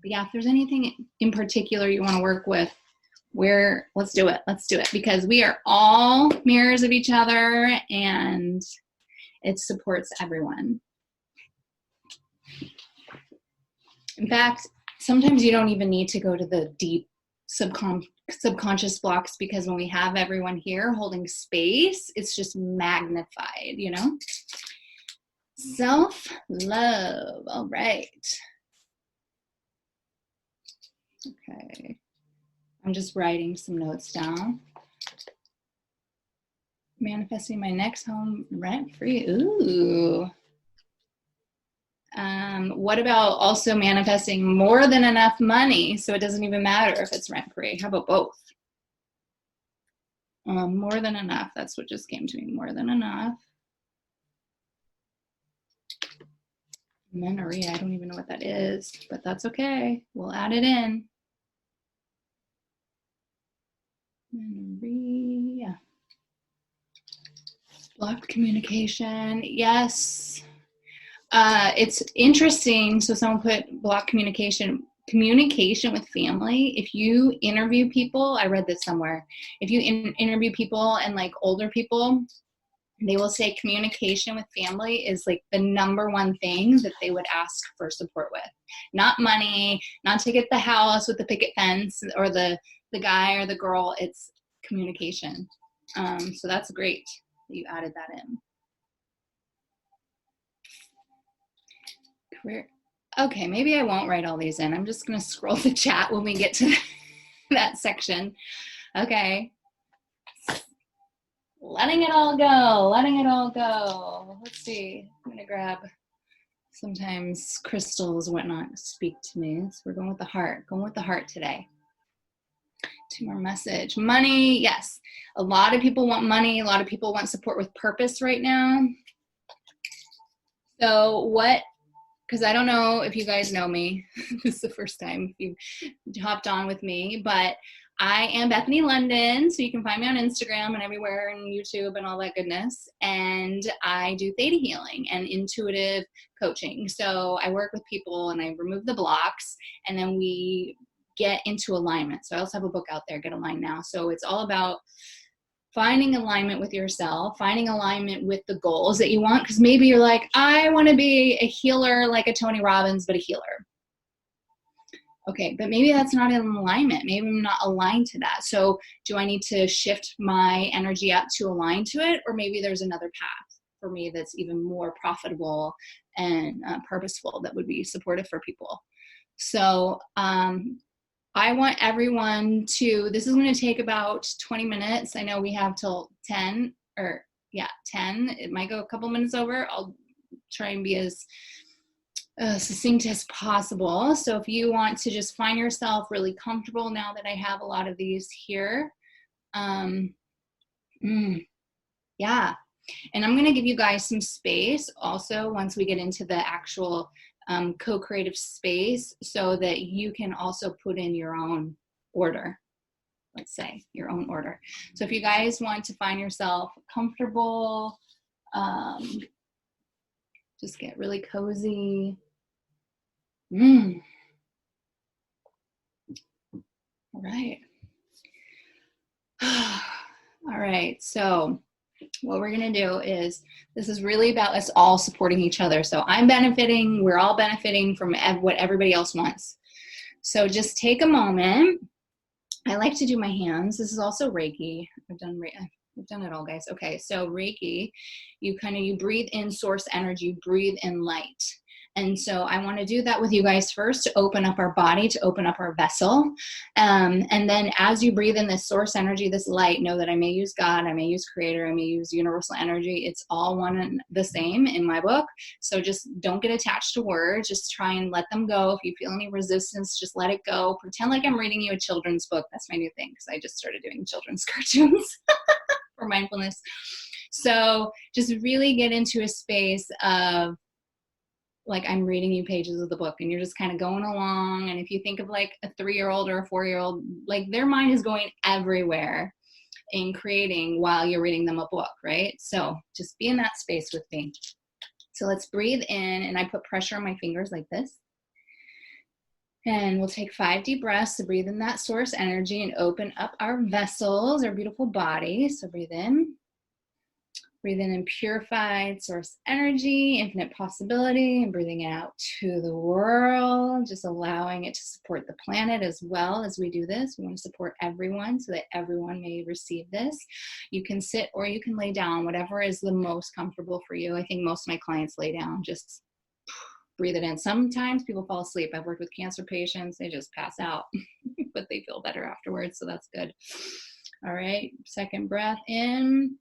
But yeah, if there's anything in particular you want to work with, let's do it. Let's do it, because we are all mirrors of each other and it supports everyone. In fact, sometimes you don't even need to go to the deep subconscious blocks, because when we have everyone here holding space, it's just magnified, you know? Self-love. All right. Okay. I'm just writing some notes down. Manifesting my next home rent-free. Ooh. What about also manifesting more than enough money so it doesn't even matter if it's rent-free? How about both? More than enough. That's what just came to me. More than enough. Memory. I don't even know what that is, but that's okay. We'll add it in. Memory. Yeah. Blocked communication. Yes. It's interesting. So someone put blocked communication with family. If you interview people, I read this somewhere. If you interview people and like older people, they will say communication with family is like the #1 thing that they would ask for support with. Not money, not to get the house with the picket fence or the guy or the girl. It's communication. So that's great that you added that in. Career. Okay, maybe I won't write all these in. I'm just going to scroll the chat when we get to that section. Okay. Letting it all go. Letting it all go. Let's see. I'm going to grab, sometimes crystals and whatnot speak to me. So we're going with the heart. Going with the heart today. 2 more message. Money. Yes. A lot of people want money. A lot of people want support with purpose right now. So because I don't know if you guys know me. This is the first time you hopped on with me, but I am Bethany Londyn, so you can find me on Instagram and everywhere, and YouTube and all that goodness. And I do Theta healing and intuitive coaching. So I work with people and I remove the blocks, and then we get into alignment. So I also have a book out there, Get Aligned Now. So it's all about finding alignment with yourself, finding alignment with the goals that you want. Because maybe you're like, I want to be a healer like a Tony Robbins, but a healer. Okay, but maybe that's not in alignment. Maybe I'm not aligned to that. So do I need to shift my energy up to align to it? Or maybe there's another path for me that's even more profitable and purposeful that would be supportive for people. So I want everyone to, this is going to take about 20 minutes. I know we have till 10. It might go a couple minutes over. I'll try and be as succinct as possible. So if you want to just find yourself really comfortable now that I have a lot of these here. Yeah. And I'm going to give you guys some space also once we get into the actual co-creative space, so that you can also put in your own order. Let's say your own order. So if you guys want to find yourself comfortable, just get really cozy. All right. All right. So what we're going to do is, this is really about us all supporting each other. So I'm benefiting. We're all benefiting from what everybody else wants. So just take a moment. I like to do my hands. This is also Reiki. I've done it all, guys. Okay. So Reiki, you breathe in source energy, you breathe in light. And so I want to do that with you guys first, to open up our body, to open up our vessel. And then as you breathe in this source energy, this light, know that I may use God, I may use Creator, I may use universal energy. It's all one and the same in my book. So just don't get attached to words. Just try and let them go. If you feel any resistance, just let it go. Pretend like I'm reading you a children's book. That's my new thing, because I just started doing children's cartoons for mindfulness. So just really get into a space of, like, I'm reading you pages of the book, and you're just kind of going along. And if you think of like a 3-year-old or a 4-year-old, like their mind is going everywhere in creating while you're reading them a book, right? So just be in that space with me. So let's breathe in, and I put pressure on my fingers like this. And we'll take 5 deep breaths to breathe in that source energy and open up our vessels, our beautiful body. So breathe in. Breathe in purified source energy, infinite possibility, and breathing it out to the world, just allowing it to support the planet as well as we do this. We want to support everyone so that everyone may receive this. You can sit or you can lay down, whatever is the most comfortable for you. I think most of my clients lay down, just breathe it in. Sometimes people fall asleep. I've worked with cancer patients, they just pass out, but they feel better afterwards, so that's good. All right, second breath in.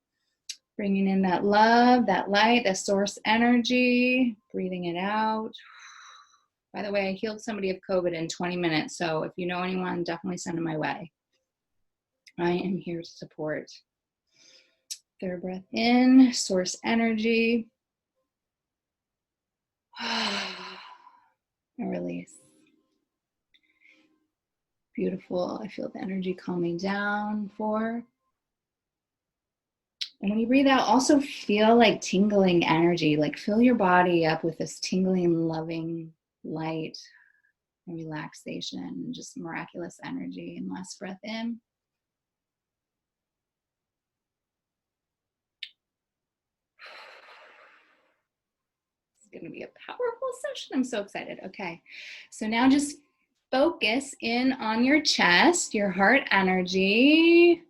Bringing in that love, that light, that source energy, breathing it out. By the way, I healed somebody of COVID in 20 minutes, so if you know anyone, definitely send them my way. I am here to support. Third breath in, source energy. And release. Beautiful. I feel the energy calming down. 4. And when you breathe out, also feel like tingling energy, like fill your body up with this tingling, loving light and relaxation, just miraculous energy. And last breath in. It's going to be a powerful session. I'm so excited. Okay, so now just focus in on your chest, your heart energy,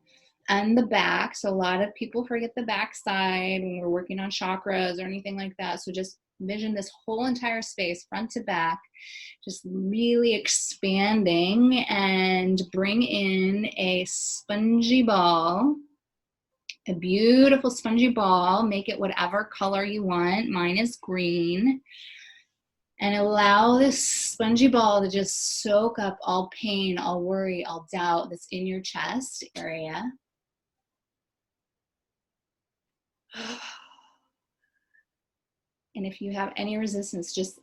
and the back. So a lot of people forget the back side when we're working on chakras or anything like that. So just envision this whole entire space, front to back, just really expanding, and bring in a spongy ball, a beautiful spongy ball. Make it whatever color you want. Mine is green. And allow this spongy ball to just soak up all pain, all worry, all doubt that's in your chest area. And if you have any resistance, just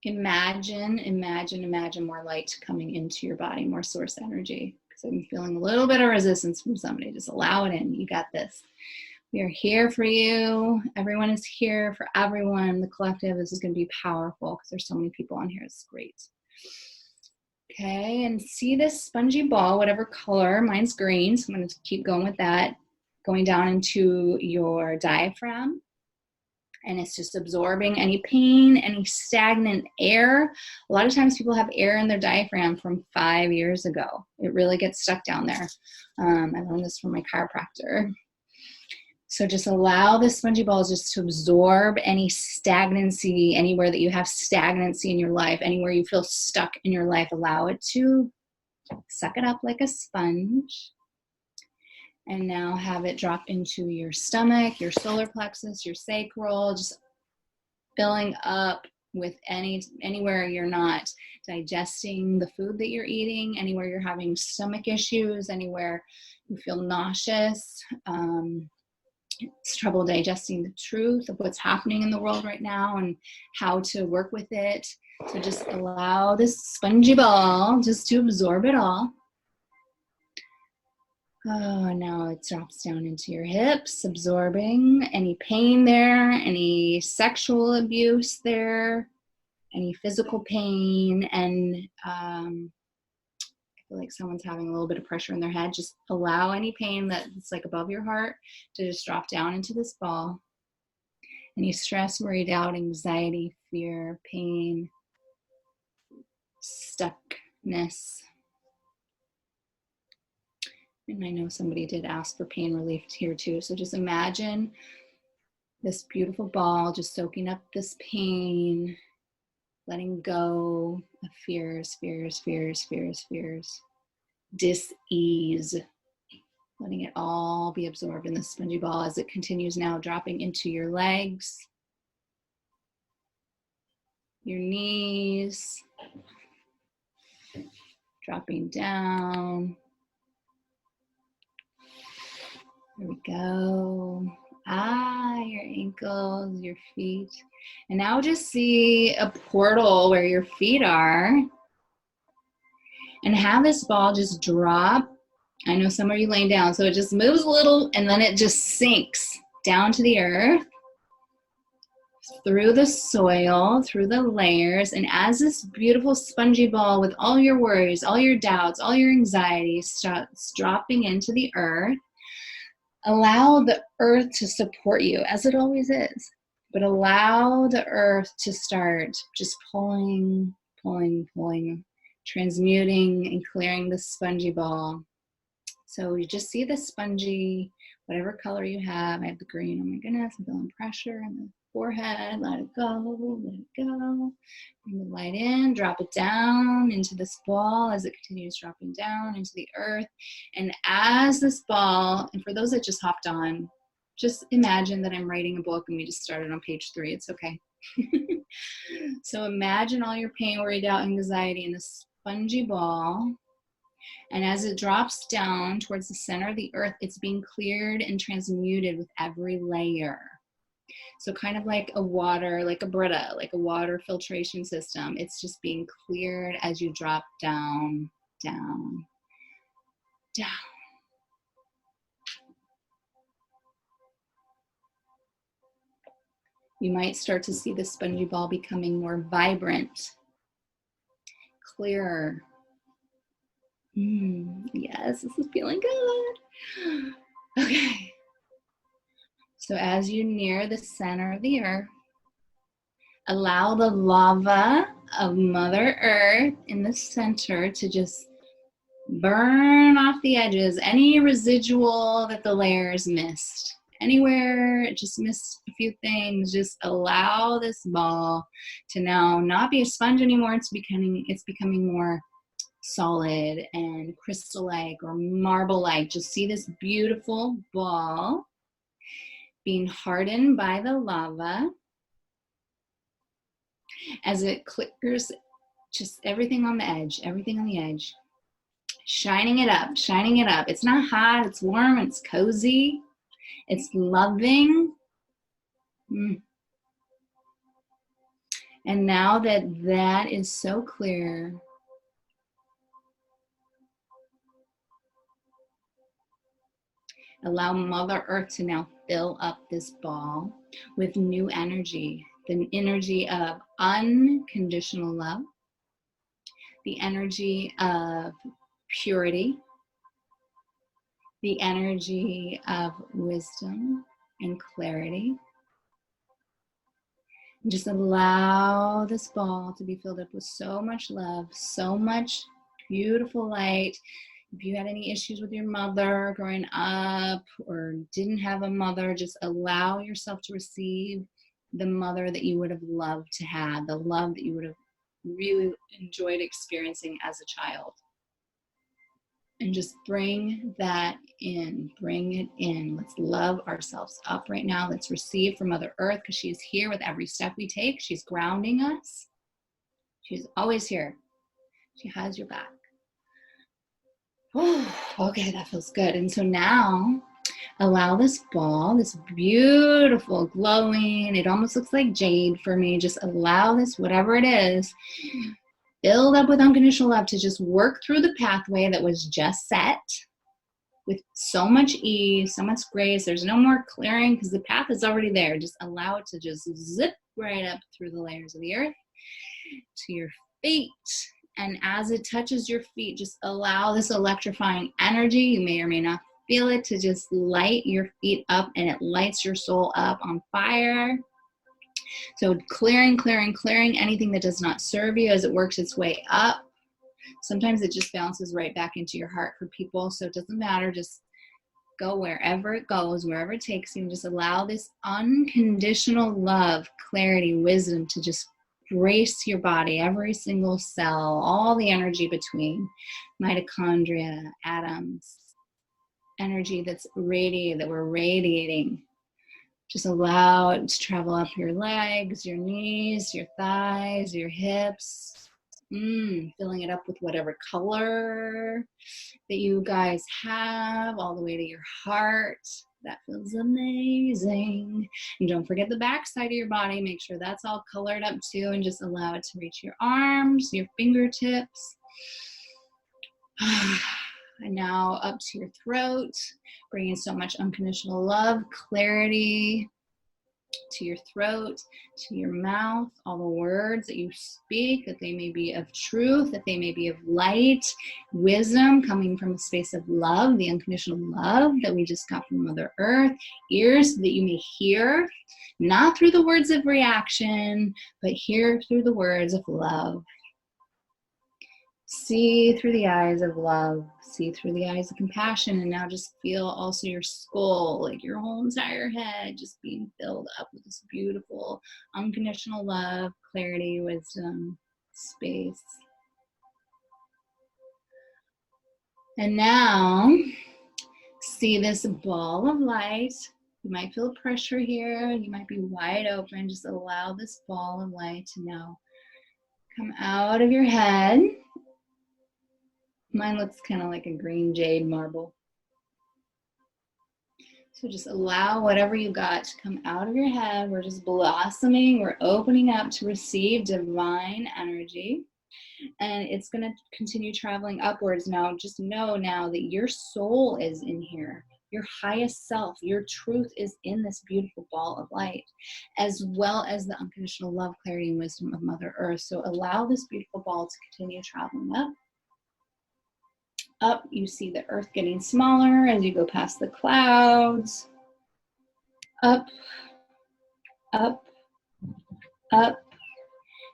imagine more light coming into your body, more source energy. Because I'm feeling a little bit of resistance from somebody. Just allow it in. You got this. We are here for you. Everyone is here for everyone. The collective, this is going to be powerful because there's so many people on here. It's great. Okay, and see this spongy ball, whatever color. Mine's green, so I'm going to keep going with that. Going down into your diaphragm, and it's just absorbing any pain, any stagnant air. A lot of times people have air in their diaphragm from 5 years ago. It really gets stuck down there. I learned this from my chiropractor. So just allow the spongy balls just to absorb any stagnancy, anywhere that you have stagnancy in your life, anywhere you feel stuck in your life, allow it to suck it up like a sponge. And now have it drop into your stomach, your solar plexus, your sacral, just filling up with anywhere you're not digesting the food that you're eating, anywhere you're having stomach issues, anywhere you feel nauseous, it's trouble digesting the truth of what's happening in the world right now and how to work with it. So just allow this spongy ball just to absorb it all. Oh, now it drops down into your hips, absorbing any pain there, any sexual abuse there, any physical pain, and I feel like someone's having a little bit of pressure in their head. Just allow any pain that's like above your heart to just drop down into this ball. Any stress, worry, doubt, anxiety, fear, pain, stuckness. And I know somebody did ask for pain relief here too. So just imagine this beautiful ball just soaking up this pain, letting go of fears, dis-ease, letting it all be absorbed in the spongy ball as it continues now dropping into your legs, your knees, dropping down. There we go. Your ankles, your feet. And now just see a portal where your feet are. And have this ball just drop. I know some of you laying down, so it just moves a little and then it just sinks down to the earth. through the soil, through the layers, and as this beautiful spongy ball with all your worries, all your doubts, all your anxieties starts dropping into the earth, allow the earth to support you, as it always is, but allow the earth to start just pulling, transmuting and clearing the spongy ball. So you just see the spongy, whatever color you have. I have the green. Oh my goodness, I'm feeling pressure in the forehead. Let it go, let it go. Bring the light in, drop it down into this ball as it continues dropping down into the earth. And as this ball, and for those that just hopped on, just imagine that I'm writing a book and we just started on page 3. It's okay. So imagine all your pain, worry, doubt, anxiety in this spongy ball. And as it drops down towards the center of the earth, it's being cleared and transmuted with every layer. So kind of like a water, like a Brita, like a water filtration system. It's just being cleared as you drop down, down, down. You might start to see the spongy ball becoming more vibrant, clearer. Yes, this is feeling good. Okay. So as you near the center of the earth, allow the lava of Mother Earth in the center to just burn off the edges, any residual that the layers missed. Anywhere it just missed a few things, just allow this ball to now not be a sponge anymore. It's becoming more solid and crystal-like or marble-like. Just see this beautiful ball being hardened by the lava as it clears just everything on the edge, shining it up. It's not hot, it's warm, it's cozy, it's loving. And now that that is so clear, allow Mother Earth to now fill up this ball with new energy, the energy of unconditional love, the energy of purity, the energy of wisdom and clarity. And just allow this ball to be filled up with so much love, so much beautiful light. If you had any issues with your mother growing up or didn't have a mother, just allow yourself to receive the mother that you would have loved to have, the love that you would have really enjoyed experiencing as a child. And just bring that in, bring it in. Let's love ourselves up right now. Let's receive from Mother Earth because she is here with every step we take. She's grounding us. She's always here. She has your back. Oh, okay, that feels good. And so now allow this ball, this beautiful glowing, it almost looks like jade for me. Just allow this, whatever it is, filled up with unconditional love to just work through the pathway that was just set with so much ease, so much grace. There's no more clearing because the path is already there. Just allow it to just zip right up through the layers of the earth to your feet. And as it touches your feet, just allow this electrifying energy, you may or may not feel it, to just light your feet up, and it lights your soul up on fire. So clearing anything that does not serve you as it works its way up. Sometimes it just bounces right back into your heart for people, so it doesn't matter. Just go wherever it goes, wherever it takes you, and just allow this unconditional love, clarity, wisdom to just brace your body, every single cell, all the energy between mitochondria, atoms, energy that's radiating, that we're radiating. Just allow it to travel up your legs, your knees, your thighs, your hips, filling it up with whatever color that you guys have, all the way to your heart. That feels amazing. And don't forget the back side of your body. Make sure that's all colored up too, and just allow it to reach your arms, your fingertips. And now up to your throat, bringing so much unconditional love, clarity, to your throat, to your mouth, all the words that you speak, that they may be of truth, that they may be of light, wisdom coming from a space of love, the unconditional love that we just got from Mother Earth, ears so that you may hear, not through the words of reaction, but hear through the words of love. See through the eyes of love, see through the eyes of compassion, and now just feel also your skull, like your whole entire head just being filled up with this beautiful, unconditional love, clarity, wisdom, space. And now, see this ball of light. You might feel pressure here, you might be wide open. Just allow this ball of light to now come out of your head. Mine looks kind of like a green jade marble. So just allow whatever you got to come out of your head. We're just blossoming. We're opening up to receive divine energy. And it's going to continue traveling upwards. Now, just know now that your soul is in here. Your highest self, your truth is in this beautiful ball of light, as well as the unconditional love, clarity, and wisdom of Mother Earth. So allow this beautiful ball to continue traveling up. Up, you see the earth getting smaller as you go past the clouds. Up, up, up.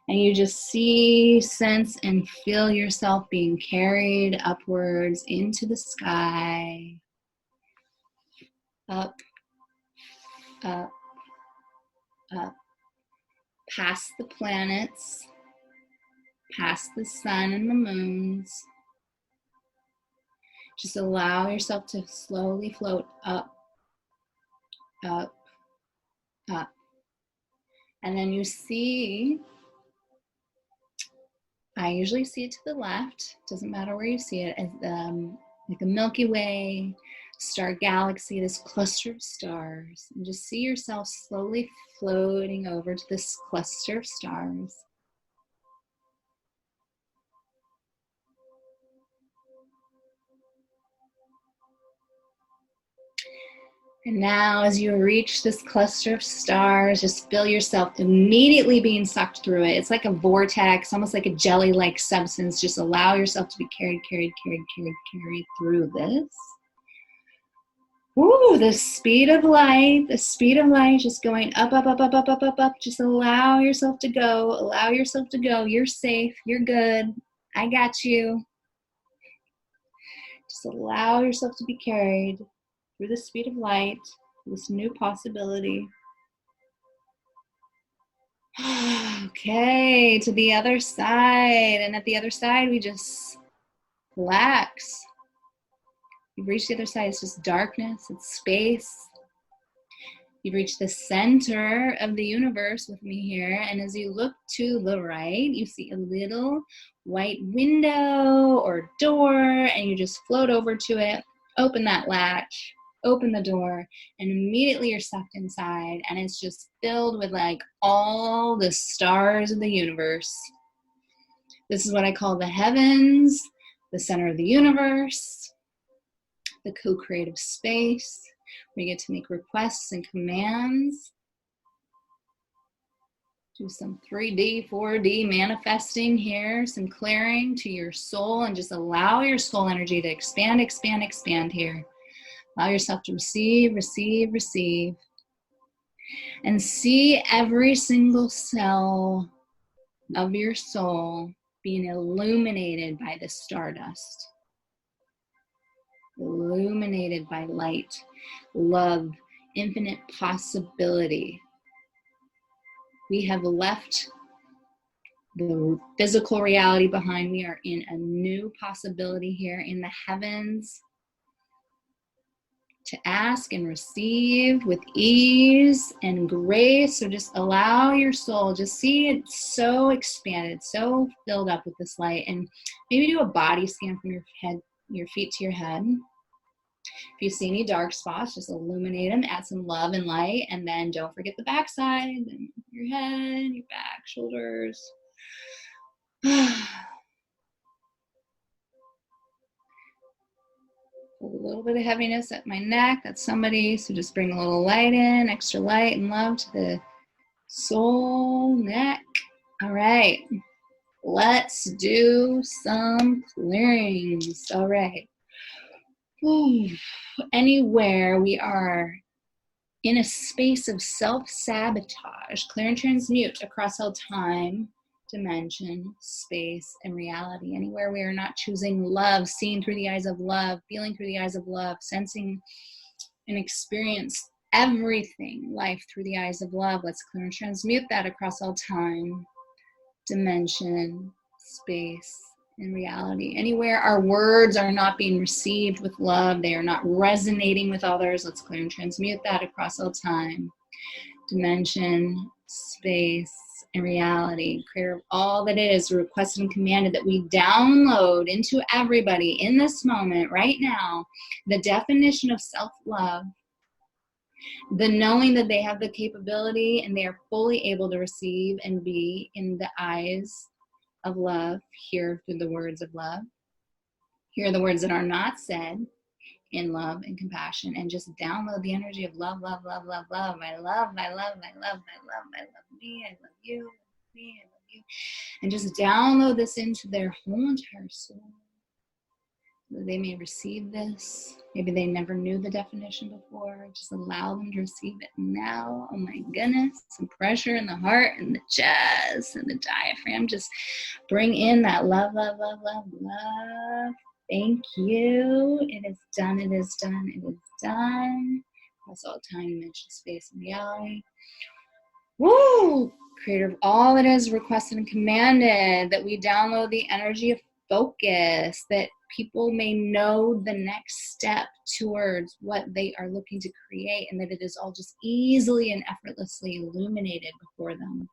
And you just see, sense, and feel yourself being carried upwards into the sky. Up, up, up. Past the planets, past the sun and the moons. Just allow yourself to slowly float up, up, up. And then you see, I usually see it to the left, doesn't matter where you see it, as like a Milky Way, star galaxy, this cluster of stars. And just see yourself slowly floating over to this cluster of stars. And now as you reach this cluster of stars, just feel yourself immediately being sucked through it. It's like a vortex, almost like a jelly-like substance. Just allow yourself to be carried through this. Ooh, the speed of light, just going up, up, up, up, up, up, up, up. Just allow yourself to go. Allow yourself to go. You're safe. You're good. I got you. Just allow yourself to be carried through the speed of light, this new possibility. Okay, to the other side. And at the other side, we just relax. You've reached the other side. It's just darkness. It's space. You've reached the center of the universe with me here. And as you look to the right, you see a little white window or door, and you just float over to it, open that latch, open the door, and immediately you're sucked inside. And it's just filled with like all the stars of the universe. This is what I call the heavens, the center of the universe, the co-creative space. We get to make requests and commands. Do some 3D, 4D manifesting here, some clearing to your soul, and just allow your soul energy to expand, expand, expand here. Allow yourself to receive, receive, receive. And see every single cell of your soul being illuminated by the stardust. Illuminated by light, love, infinite possibility. We have left the physical reality behind. We are in a new possibility here in the heavens to ask and receive with ease and grace. So just allow your soul, just see it so expanded, so filled up with this light. And maybe do a body scan from your head, your feet to your head. If you see any dark spots, just illuminate them, add some love and light, and then don't forget the back side, and your head, your back, shoulders. A little bit of heaviness at my neck. That's somebody. So just bring a little light in, extra light and love to the soul, neck. All right. Let's do some clearings. All right. Ooh. Anywhere we are in a space of self-sabotage, clear and transmute across all time, dimension, space, and reality. Anywhere we are not choosing love, seeing through the eyes of love, feeling through the eyes of love, sensing and experience everything, life through the eyes of love. Let's clear and transmute that across all time, dimension, space, and reality. Anywhere our words are not being received with love, they are not resonating with others, let's clear and transmute that across all time, dimension, space, and reality. Creator of all that is, requested and commanded that we download into everybody in this moment, right now, the definition of self-love, the knowing that they have the capability and they are fully able to receive and be in the eyes of love, hear through the words of love, hear the words that are not said in love and compassion, and just download the energy of love, love, love, love, love. I love, I love, I love, I love, I love me, I love you, I love me, I love you. And just download this into their whole entire soul, so that they may receive this. Maybe they never knew the definition before. Just allow them to receive it now. Oh my goodness. Some pressure in the heart and the chest and the diaphragm. Just bring in that love, love, love, love, love. Thank you. It is done. It is done. It is done. Across all time, dimension, space, and reality. Woo! Creator of all that is, requested and commanded that we download the energy of focus, that people may know the next step towards what they are looking to create, and that it is all just easily and effortlessly illuminated before them.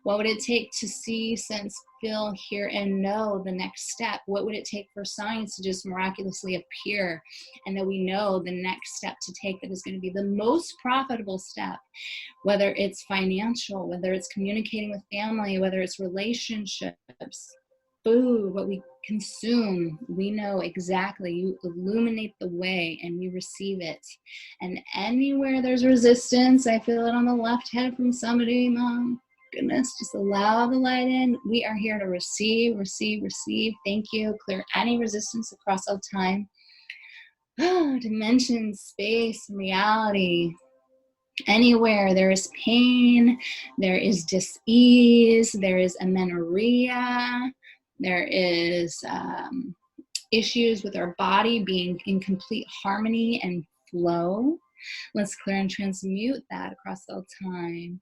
What would it take to see, sense, feel, hear, and know the next step? What would it take for signs to just miraculously appear, and that we know the next step to take that is going to be the most profitable step, whether it's financial, whether it's communicating with family, whether it's relationships, food, what we consume. We know exactly. You illuminate the way and we receive it. And anywhere there's resistance, I feel it on the left head from somebody, Mom. Goodness, just allow the light in. We are here to receive, receive, receive. Thank you. Clear any resistance across all time. Dimension, space, reality. Anywhere there is pain, there is dis-ease, there is amenorrhea, there is issues with our body being in complete harmony and flow. Let's clear and transmute that across all time,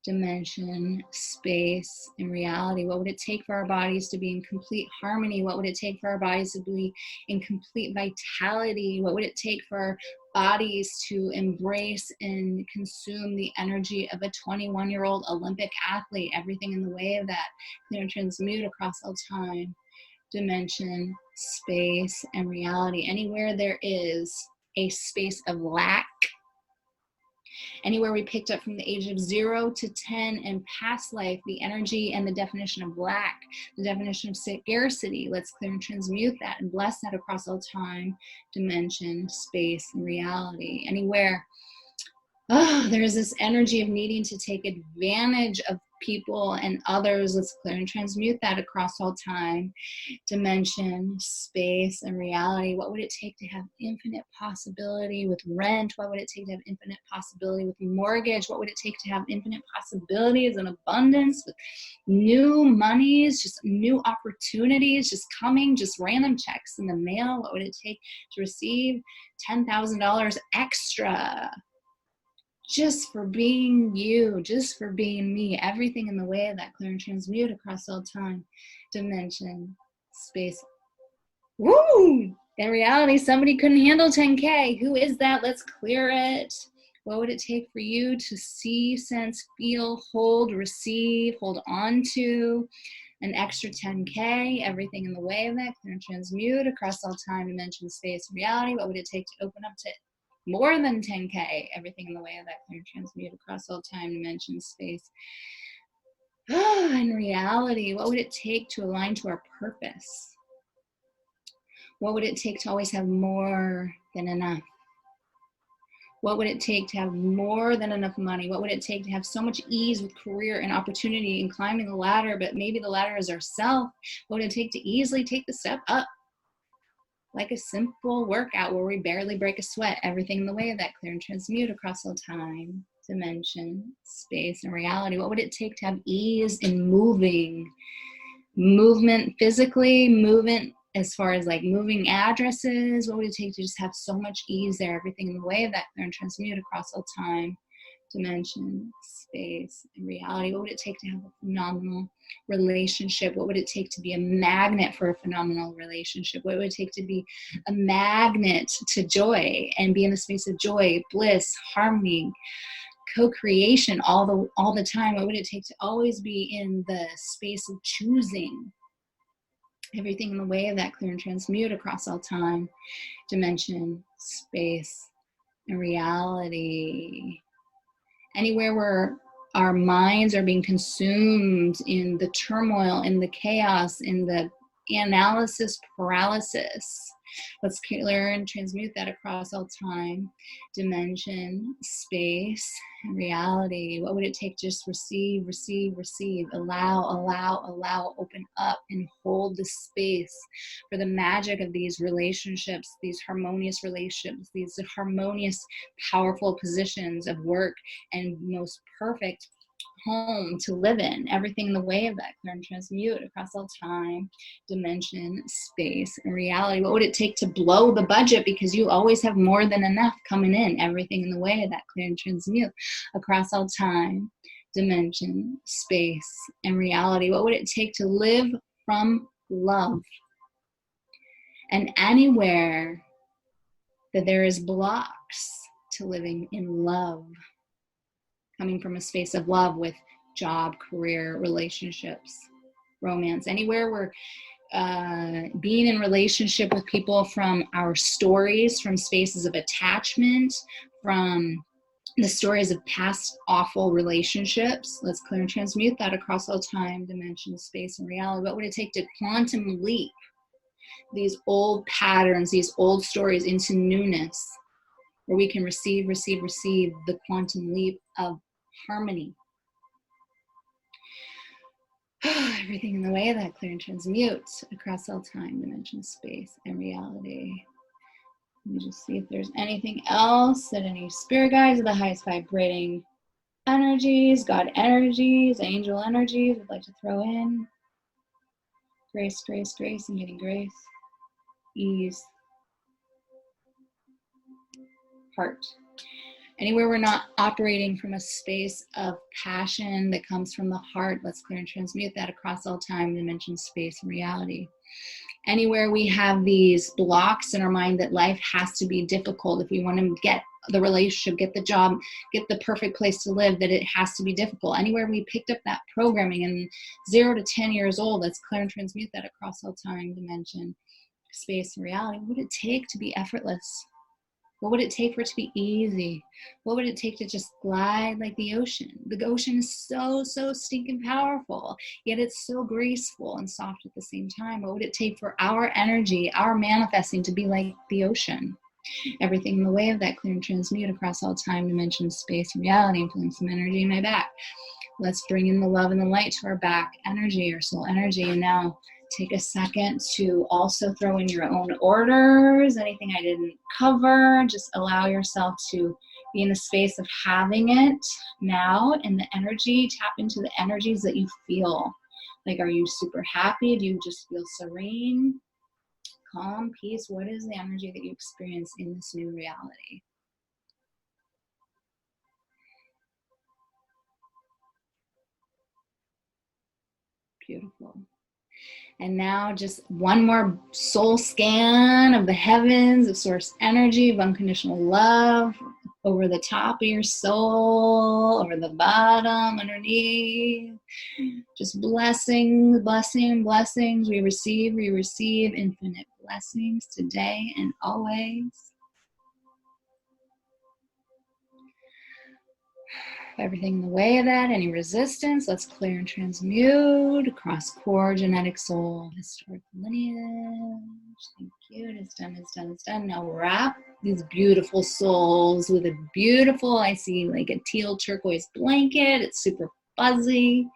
dimension, space, and reality. What would it take for our bodies to be in complete harmony? What would it take for our bodies to be in complete vitality? What would it take for our bodies to embrace and consume the energy of a 21-year-old Olympic athlete? Everything in the way of that. Clear and transmute across all time, dimension, space, and reality. Anywhere there is a space of lack, anywhere we picked up from the age of 0 to 10 in past life, the energy and the definition of lack, the definition of scarcity, let's clear and transmute that and bless that across all time, dimension, space, and reality. Anywhere there is this energy of needing to take advantage of people and others, let's clear and transmute that across all time, dimension, space, and reality. What would it take to have infinite possibility with rent? What would it take to have infinite possibility with mortgage? What would it take to have infinite possibilities and abundance with new monies, just new opportunities just coming, just random checks in the mail? What would it take to receive $10,000 extra? Just for being you, just for being me, everything in the way of that, clear and transmute across all time, dimension, space. Woo! In reality, somebody couldn't handle 10K. Who is that? Let's clear it. What would it take for you to see, sense, feel, hold, receive, hold on to an extra 10K? Everything in the way of that, clear and transmute across all time, dimension, space, reality. What would it take to open up to more than 10K, everything in the way of that, clear and transmute across all time, dimension, space. In reality, what would it take to align to our purpose? What would it take to always have more than enough? What would it take to have more than enough money? What would it take to have so much ease with career and opportunity and climbing the ladder, but maybe the ladder is ourself? What would it take to easily take the step up? Like a simple workout where we barely break a sweat, everything in the way of that, clear and transmute across all time, dimension, space, and reality. What would it take to have ease in moving? Movement physically, movement as far as like moving addresses. What would it take to just have so much ease there, everything in the way of that, clear and transmute across all time, dimension, space, and reality? What would it take to have a phenomenal relationship? What would it take to be a magnet for a phenomenal relationship? What would it take to be a magnet to joy and be in the space of joy, bliss, harmony, co-creation all the time? What would it take to always be in the space of choosing? Everything in the way of that, clear and transmute across all time, dimension, space, and reality. Anywhere where our minds are being consumed in the turmoil, in the chaos, in the analysis paralysis, let's clear and transmute that across all time, dimension, space, and reality. What would it take to just receive, receive, receive, allow, allow, allow, open up, and hold the space for the magic of these relationships, these harmonious relationships, these harmonious, powerful positions of work and most perfect home to live in, everything in the way of that, clear and transmute across all time, dimension, space, and reality. What would it take to blow the budget because you always have more than enough coming in, everything in the way of that, clear and transmute across all time, dimension, space, and reality? What would it take to live from love? And anywhere that there is blocks to living in love, coming from a space of love with job, career, relationships, romance, anywhere we're being in relationship with people from our stories, from spaces of attachment, from the stories of past awful relationships. Let's clear and transmute that across all time, dimension, space, and reality. What would it take to quantum leap these old patterns, these old stories into newness, where we can receive, receive, receive the quantum leap of harmony? Everything in the way of that, clear and transmute across all time, dimension, space, and reality. Let me just see if there's anything else that any spirit guides or the highest vibrating energies, God energies, angel energies would like to throw in. Grace, grace, grace, and getting grace. Ease. Heart. Anywhere we're not operating from a space of passion that comes from the heart, let's clear and transmute that across all time, dimension, space, and reality. Anywhere we have these blocks in our mind that life has to be difficult, if we want to get the relationship, get the job, get the perfect place to live, that it has to be difficult. Anywhere we picked up that programming in 0 to 10 years old, let's clear and transmute that across all time, dimension, space, and reality. What would it take to be effortless? What would it take for it to be easy? What would it take to just glide like the ocean? The ocean is so, so stinking powerful, yet it's so graceful and soft at the same time. What would it take for our energy, our manifesting, to be like the ocean? Everything in the way of that, clear and transmute across all time, dimension, space, and reality. I'm feeling some energy in my back. Let's bring in the love and the light to our back energy, our soul energy. And now take a second to also throw in your own orders, anything I didn't cover. Just allow yourself to be in the space of having it now in the energy. Tap into the energies that you feel. Like, are you super happy? Do you just feel serene, calm, peace? What is the energy that you experience in this new reality? Beautiful. And now just one more soul scan of the heavens, of source energy, of unconditional love, over the top of your soul, over the bottom, underneath. Just blessings, blessing, blessings. We receive infinite blessings today and always. Everything in the way of that, any resistance, let's clear and transmute across core, genetic, soul, historic lineage. Thank you. It's done, it's done, it's done. Now wrap these beautiful souls with a beautiful, I see like a teal turquoise blanket. It's super fuzzy.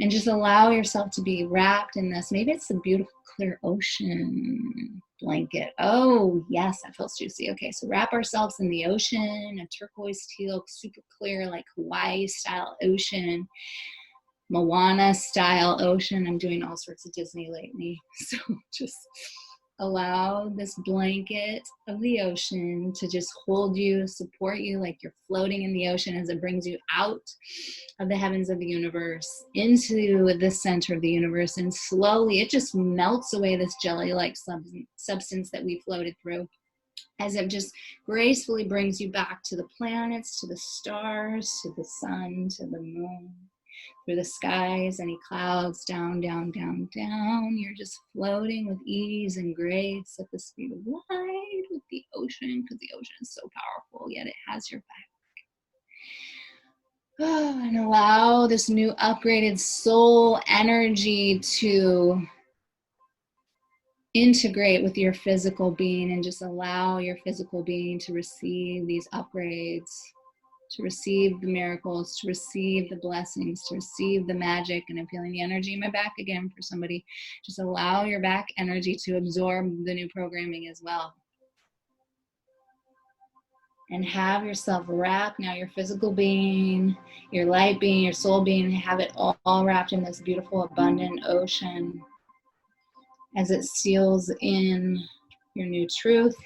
And just allow yourself to be wrapped in this. Maybe it's a beautiful clear ocean blanket. Oh, yes, that feels juicy. Okay, so wrap ourselves in the ocean, a turquoise teal, super clear, like Hawaii style ocean, Moana style ocean. I'm doing all sorts of Disney lately. So just allow this blanket of the ocean to just hold you, support you like you're floating in the ocean as it brings you out of the heavens of the universe into the center of the universe. And slowly it just melts away this jelly-like substance that we floated through as it just gracefully brings you back to the planets, to the stars, to the sun, to the moon, through the skies, any clouds, down, down, down, down. You're just floating with ease and grace at the speed of light with the ocean, because the ocean is so powerful, yet it has your back. Oh, and allow this new upgraded soul energy to integrate with your physical being, and just allow your physical being to receive these upgrades, to receive the miracles, to receive the blessings, to receive the magic. And I'm feeling the energy in my back again for somebody. Just allow your back energy to absorb the new programming as well. And have yourself wrapped, now your physical being, your light being, your soul being, have it all wrapped in this beautiful, abundant ocean as it seals in your new truth.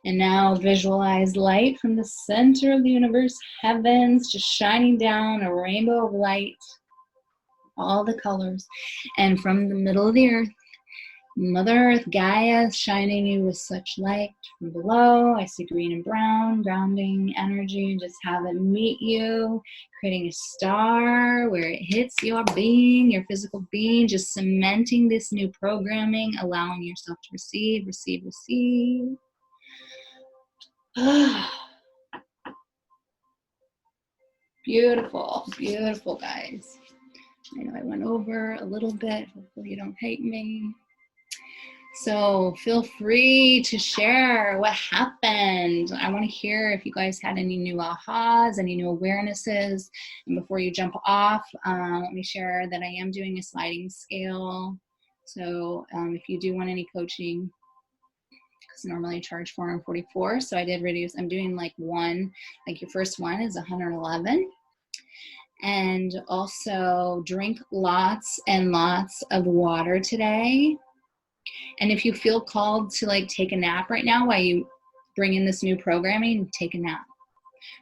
And now visualize light from the center of the universe, heavens, just shining down, a rainbow of light, all the colors. And from the middle of the earth, Mother Earth, Gaia, shining you with such light from below. I see green and brown, grounding energy. Just have it meet you, creating a star where it hits your being, your physical being, just cementing this new programming, allowing yourself to receive, receive, receive. Beautiful, beautiful, guys. I know I went over a little bit. Hopefully you don't hate me. So feel free to share what happened. I want to hear if you guys had any new ahas, any new awarenesses. And before you jump off, let me share that I am doing a sliding scale. So if you do want any coaching, because normally I charge $444, so I did reduce. I'm doing like one, like your first one is 111. And also drink lots and lots of water today. And if you feel called to like take a nap right now while you bring in this new programming, take a nap.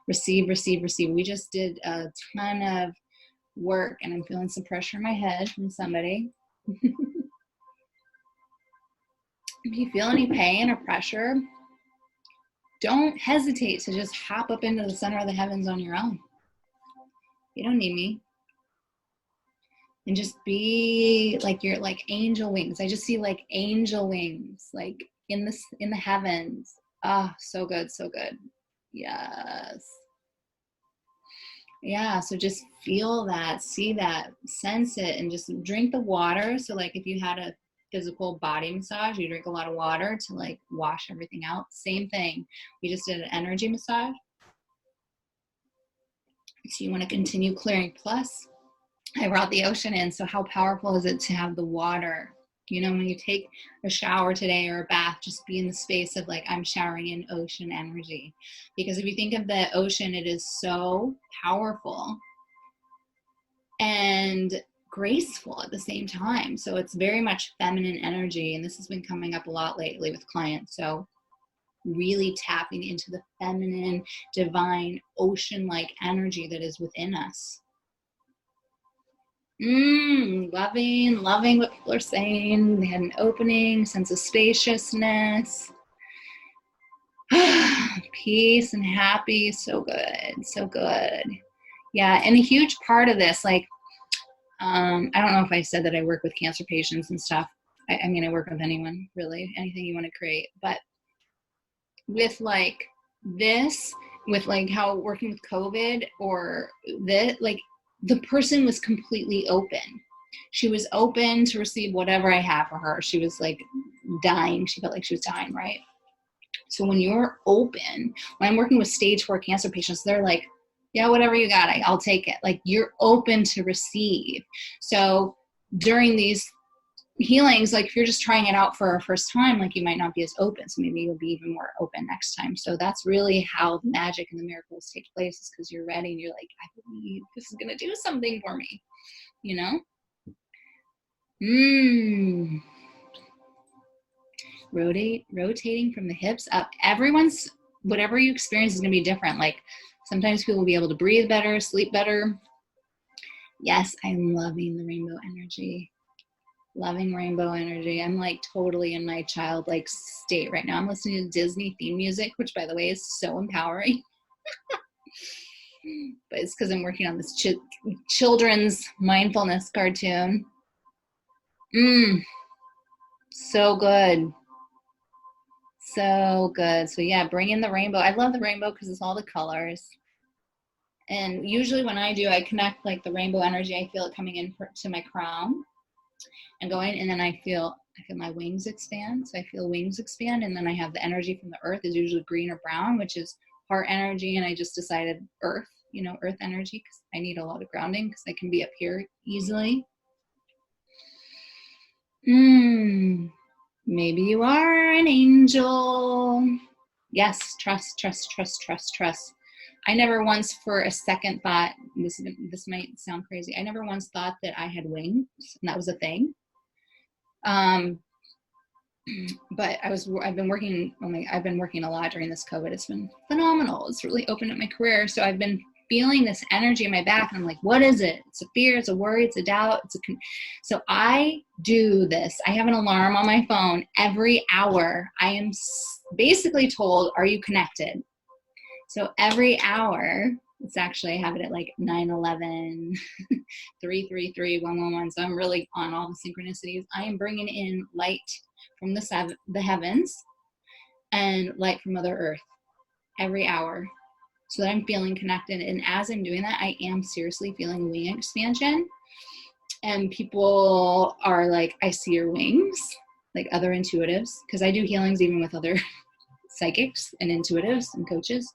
Receive, receive, receive. We just did a ton of work and I'm feeling some pressure in my head from somebody. If you feel any pain or pressure, don't hesitate to just hop up into the center of the heavens on your own. You don't need me. And just be like you're like angel wings. I just see like angel wings, like in the heavens. Ah, so good, so good. Yes. Yeah, so just feel that, see that, sense it, and just drink the water. So like if you had a physical body massage, you drink a lot of water to like wash everything out. Same thing. We just did an energy massage. So you want to continue clearing. Plus, I brought the ocean in, so how powerful is it to have the water? You know, when you take a shower today or a bath, just be in the space of like, I'm showering in ocean energy. Because if you think of the ocean, it is so powerful and graceful at the same time. So it's very much feminine energy, and this has been coming up a lot lately with clients. So really tapping into the feminine, divine, ocean-like energy that is within us. Loving what people are saying. They had an opening, sense of spaciousness, peace and happy. So good, so good. Yeah, and a huge part of this, like, I don't know if I said that I work with cancer patients and stuff. I mean, I work with anyone, really, anything you want to create. But with like this, with like how working with COVID or this, like, the person was completely open. She was open to receive whatever I have for her. She was like dying. She felt like she was dying, right? So when you're open, when I'm working with stage 4 cancer patients, they're like, yeah, whatever you got, I'll take it. Like, you're open to receive. So during these healings, like if you're just trying it out for a first time, like you might not be as open. So maybe you'll be even more open next time. So that's really how the magic and the miracles take place, is because you're ready and you're like, I believe this is going to do something for me, you know? Rotating from the hips up. Everyone's, whatever you experience is going to be different. Like sometimes people will be able to breathe better, sleep better. Yes, I'm loving the rainbow energy. Loving rainbow energy. I'm like totally in my childlike state right now. I'm listening to Disney theme music, which by the way is so empowering. But it's because I'm working on this children's mindfulness cartoon. So good. So good. So yeah, bring in the rainbow. I love the rainbow because it's all the colors. And usually when I do, I connect like the rainbow energy. I feel it coming in to my crown and going, and then I feel my wings expand. So I feel wings expand, and then I have the energy from the earth is usually green or brown, which is heart energy. And I just decided earth, earth energy, because I need a lot of grounding because I can be up here easily. Maybe you are an angel. Yes, trust. I never once for a second thought, this might sound crazy, I never once thought that I had wings, and that was a thing. But I've been working a lot during this COVID. It's been phenomenal. It's really opened up my career. So I've been feeling this energy in my back, and I'm like, what is it? It's a fear, it's a worry, it's a doubt, so I do this. I have an alarm on my phone every hour. I am basically told, are you connected? So every hour, it's actually, I have it at like 9/11, 333, 111. So I'm really on all the synchronicities. I am bringing in light from the heavens and light from Mother Earth every hour, so that I'm feeling connected. And as I'm doing that, I am seriously feeling wing expansion. And people are like, I see your wings, like other intuitives, because I do healings even with other psychics and intuitives and coaches.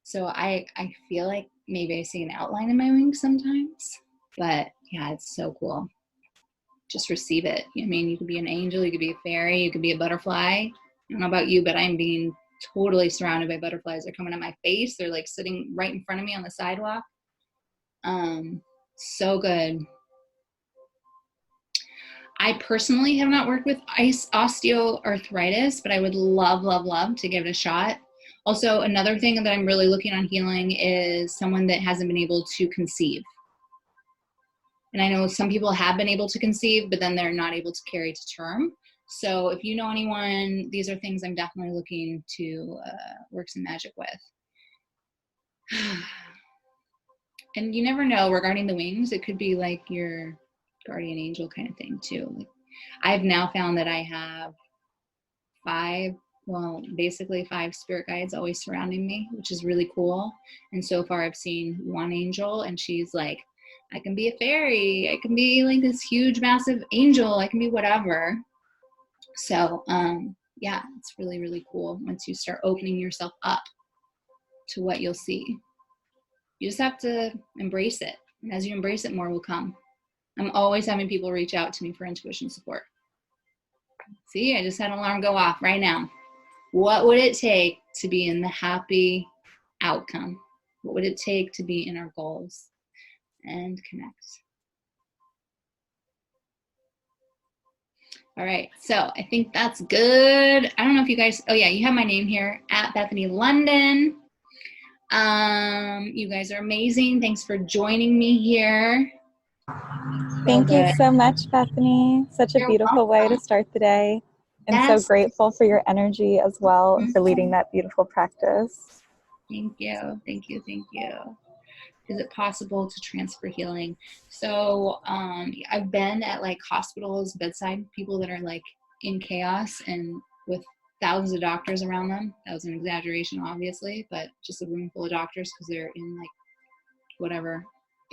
So I feel like maybe I see an outline in my wings sometimes, but yeah, it's so cool. Just receive it. I mean, you could be an angel, you could be a fairy, you could be a butterfly. I don't know about you, but I'm being totally surrounded by butterflies. They're coming at my face. They're like sitting right in front of me on the sidewalk. So good. I personally have not worked with osteoarthritis, but I would love to give it a shot. Also, another thing that I'm really looking on healing is someone that hasn't been able to conceive. And I know some people have been able to conceive, but then they're not able to carry to term. So if you know anyone, these are things I'm definitely looking to work some magic with. And you never know regarding the wings. It could be like your guardian angel kind of thing too. Like, I've now found that I have 5 spirit guides always surrounding me, which is really cool. And so far I've seen one angel, and she's like, I can be a fairy, I can be like this huge massive angel, I can be whatever. So yeah, it's really, really cool once you start opening yourself up to what you'll see. You just have to embrace it. And as you embrace it, more will come. I'm always having people reach out to me for intuition support. See, I just had an alarm go off right now. What would it take to be in the happy outcome? What would it take to be in our goals and connect? All right, so I think that's good. I don't know if you guys, oh yeah, you have my name here, at Bethany Londyn. You guys are amazing. Thanks for joining me here. Thank you so much, Bethany. Such a beautiful way to start the day. And so grateful for your energy as well, and for leading that beautiful practice. Thank you. Is it possible to transfer healing? So I've been at like hospitals, bedside, people that are like in chaos and with thousands of doctors around them. That was an exaggeration, obviously, but just a room full of doctors because they're in like whatever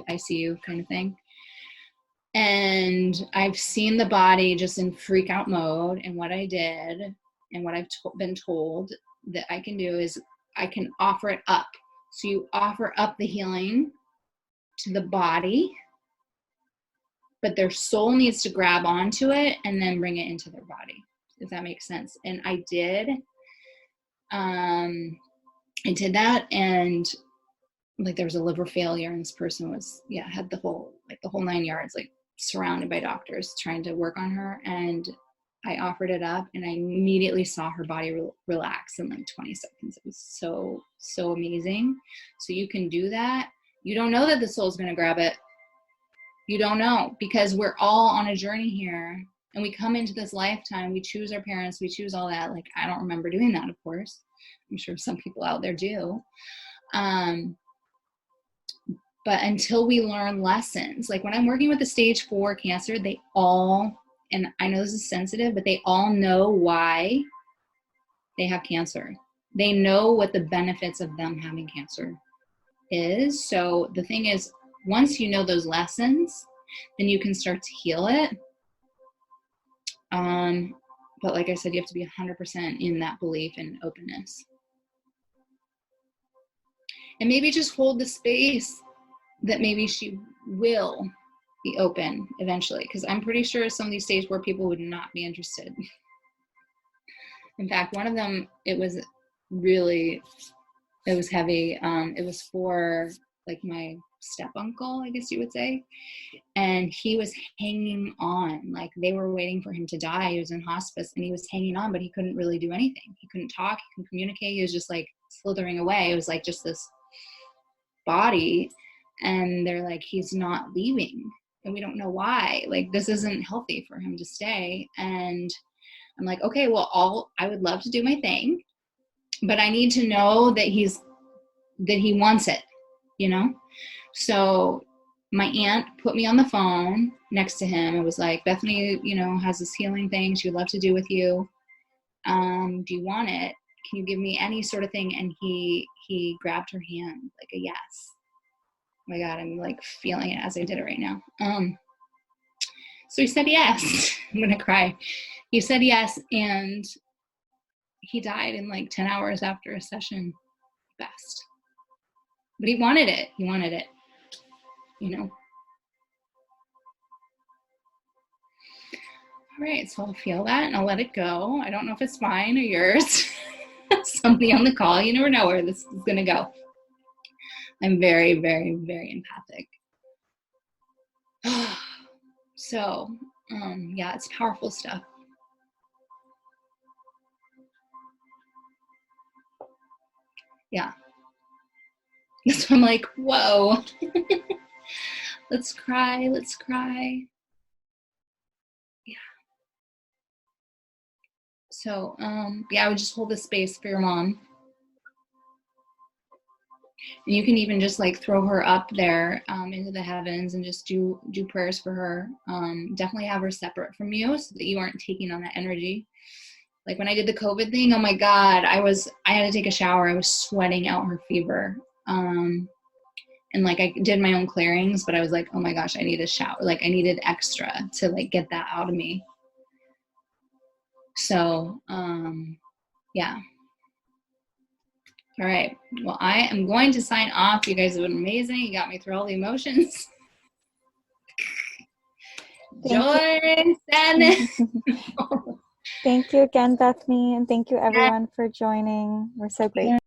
ICU kind of thing. And I've seen the body just in freak out mode. And what I did and what I've been told that I can do is I can offer it up. So you offer up the healing to the body, but their soul needs to grab onto it and then bring it into their body, if that makes sense. And I did that, and like there was a liver failure, and this person was had the whole 9 yards, like surrounded by doctors trying to work on her. And I offered it up, and I immediately saw her body relax in like 20 seconds. It was so amazing. So you can do that. You don't know that the soul's going to grab it. You don't know, because we're all on a journey here, and we come into this lifetime, we choose our parents, we choose all that. Like, I don't remember doing that, of course. I'm sure some people out there do. But until we learn lessons, like when I'm working with the stage 4 cancer, they all, and I know this is sensitive, but they all know why they have cancer. They know what the benefits of them having cancer is. So the thing is, once you know those lessons, then you can start to heal it. But like I said, you have to be 100% in that belief and openness. And maybe just hold the space that maybe she will be open eventually, because I'm pretty sure some of these stage 4 people would not be interested. In fact, one of them, it was heavy. It was for like my step uncle, I guess you would say. And he was hanging on, like they were waiting for him to die. He was in hospice and he was hanging on, but he couldn't really do anything. He couldn't talk, he couldn't communicate. He was just like slithering away. It was like just this body. And they're like, he's not leaving. And we don't know why. Like, this isn't healthy for him to stay. And I'm like, okay, well, I would love to do my thing, but I need to know that he wants it, you know? So my aunt put me on the phone next to him. It was like, Bethany, has this healing thing she would love to do with you. Do you want it? Can you give me any sort of thing? And he grabbed her hand like a yes. Oh my God, I'm like feeling it as I did it right now. So he said yes. I'm gonna cry. He said yes, and he died in like 10 hours after a session. Best. But he wanted it. All right, so I'll feel that and I'll let it go. I don't know if it's mine or yours. Somebody on the call, you never know where this is gonna go. I'm very, very, very empathic. So, it's powerful stuff. Yeah. So I'm like, whoa. Let's cry. Yeah. So, I would just hold the space for your mom. And you can even just like throw her up there into the heavens and just do prayers for her. Definitely have her separate from you so that you aren't taking on that energy. Like when I did the COVID thing, oh my God, I had to take a shower. I was sweating out her fever. And like I did my own clearings, but I was like, oh my gosh, I need a shower. Like I needed extra to like get that out of me. So, yeah. All right. Well, I am going to sign off. You guys have been amazing. You got me through all the emotions. Joy, sadness. Thank you again, Bethany, and thank you everyone for joining. We're so grateful.